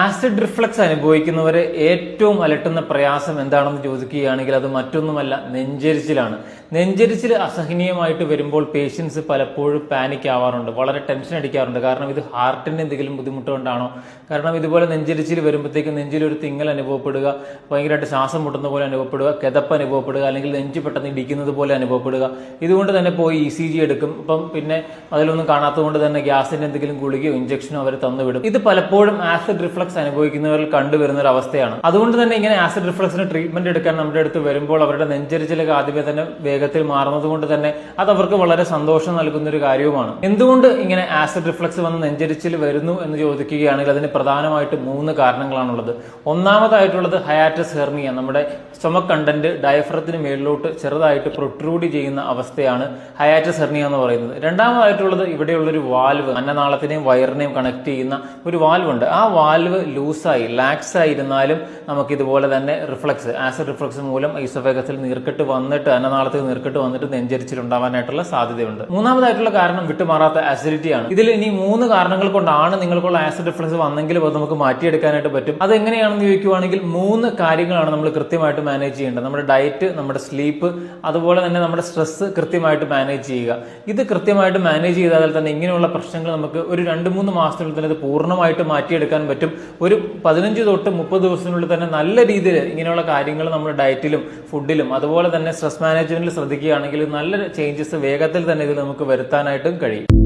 Acid reflux അനുഭവിക്കുന്നവരെ ഏറ്റവും അലട്ടുന്ന പ്രയാസം എന്താണെന്ന് ചോദിക്കുകയാണെങ്കിൽ അത് മറ്റൊന്നുമല്ല, നെഞ്ചരിച്ചിലാണ്. നെഞ്ചരിച്ചിൽ അസഹനീയമായിട്ട് വരുമ്പോൾ പേഷ്യൻസ് പലപ്പോഴും പാനിക് ആവാറുണ്ട്, വളരെ ടെൻഷൻ അടിക്കാറുണ്ട്. കാരണം ഇത് ഹാർട്ടിന് എന്തെങ്കിലും ബുദ്ധിമുട്ട് കൊണ്ടാണോ? കാരണം ഇതുപോലെ നെഞ്ചരിച്ചിൽ വരുമ്പോഴത്തേക്ക് നെഞ്ചിലൊരു തിങ്ങൽ അനുഭവപ്പെടുക, ഭയങ്കരമായിട്ട് ശ്വാസം മുട്ടുന്ന പോലെ അനുഭവപ്പെടുക, കിതപ്പ് അനുഭവപ്പെടുക, അല്ലെങ്കിൽ നെഞ്ച് പെട്ടെന്ന് ഇടിക്കുന്നത് പോലെ അനുഭവപ്പെടുക. ഇതുകൊണ്ട് തന്നെ പോയി ECG എടുക്കും. അപ്പം പിന്നെ അതിലൊന്നും കാണാത്തതുകൊണ്ട് തന്നെ ഗ്യാസിന്റെ എന്തെങ്കിലും ഗുളികയോ ഇഞ്ചക്ഷനോ അവർ തന്നുവിടും. ഇത് പലപ്പോഴും ആസിഡ് റിഫ്ലക്സ് അനുഭവിക്കുന്നവരിൽ കണ്ടുവരുന്ന ഒരു അവസ്ഥയാണ്. അതുകൊണ്ട് തന്നെ ഇങ്ങനെ ആസിഡ് റിഫ്ലക്സിന് ട്രീറ്റ്മെന്റ് എടുക്കാൻ നമ്മുടെ അടുത്ത് വരുമ്പോൾ അവരുടെ നെഞ്ചരിച്ചിലൊക്കെ ആദ്യമേ തന്നെ വേഗത്തിൽ മാറുന്നത് കൊണ്ട് തന്നെ അത് അവർക്ക് വളരെ സന്തോഷം നൽകുന്ന ഒരു കാര്യവുമാണ്. എന്തുകൊണ്ട് ഇങ്ങനെ ആസിഡ് റിഫ്ലക്സ് വന്ന് നെഞ്ചരിച്ചിൽ വരുന്നു എന്ന് ചോദിക്കുകയാണെങ്കിൽ അതിന് പ്രധാനമായിട്ട് 3 കാരണങ്ങളാണുള്ളത്. ഒന്നാമതായിട്ടുള്ളത് ഹയാറ്റസ് ഹെർണിയ, നമ്മുടെ സ്റ്റൊമക് കണ്ടന്റ് ഡയഫ്രത്തിന് മേളിലോട്ട് ചെറുതായിട്ട് പ്രൊട്രൂഡ് ചെയ്യുന്ന അവസ്ഥയാണ് ഹയാറ്റസ് ഹെർണിയ എന്ന് പറയുന്നത്. രണ്ടാമതായിട്ടുള്ളത് ഇവിടെയുള്ളൊരു വാൽവ്, അന്നനാളത്തിനെയും വയറിനെയും കണക്ട് ചെയ്യുന്ന ഒരു വാൽവ് ഉണ്ട്. ആ വാൽവ് ലൂസായി ലാക്സ് ആയിരുന്നാലും നമുക്ക് ഇതുപോലെ തന്നെ റിഫ്ലക്സ്, ആസിഡ് റിഫ്ലക്സ് മൂലം ഈസോഫേഗസിൽ നീർക്കെട്ട് വന്നിട്ട് അന്നനാളത്തിൽ നീർക്കെട്ട് വന്നിട്ട് നെഞ്ചരിച്ചിലുണ്ടാവാനായിട്ടുള്ള സാധ്യതയുണ്ട്. മൂന്നാമതായിട്ടുള്ള കാരണം വിട്ടുമാറാത്ത ആസിഡിറ്റിയാണ്. ഇതിൽ ഇനി 3 കാരണങ്ങൾ കൊണ്ടാണ് നിങ്ങൾക്കുള്ള ആസിഡ് റിഫ്ലക്സ് വന്നെങ്കിലും അത് നമുക്ക് മാറ്റിയെടുക്കാനായിട്ട് പറ്റും. അത് എങ്ങനെയാണെന്ന് ചോദിക്കുവാണെങ്കിൽ 3 കാര്യങ്ങളാണ് നമ്മൾ കൃത്യമായിട്ട് മാനേജ് ചെയ്യേണ്ടത്. നമ്മുടെ ഡയറ്റ്, നമ്മുടെ സ്ലീപ്പ്, അതുപോലെ തന്നെ നമ്മുടെ സ്ട്രെസ് കൃത്യമായിട്ട് മാനേജ് ചെയ്യുക. ഇത് കൃത്യമായിട്ട് മാനേജ് ചെയ്താൽ തന്നെ ഇങ്ങനെയുള്ള പ്രശ്നങ്ങൾ നമുക്ക് ഒരു 2-3 മാസത്തിനുള്ളിൽ തന്നെ ഇത് പൂർണ്ണമായിട്ട് മാറ്റിയെടുക്കാൻ പറ്റും. ഒരു 15 തൊട്ട് 30 ദിവസത്തിനുള്ളിൽ തന്നെ നല്ല രീതിയിൽ ഇങ്ങനെയുള്ള കാര്യങ്ങൾ നമ്മുടെ ഡയറ്റിലും ഫുഡിലും അതുപോലെ തന്നെ സ്ട്രെസ് മാനേജ്മെന്റിൽ ശ്രദ്ധിക്കുകയാണെങ്കിൽ നല്ല ചേഞ്ചസ് വേഗത്തിൽ തന്നെ ഇത് നമുക്ക് വരുത്താനായിട്ടും കഴിയും.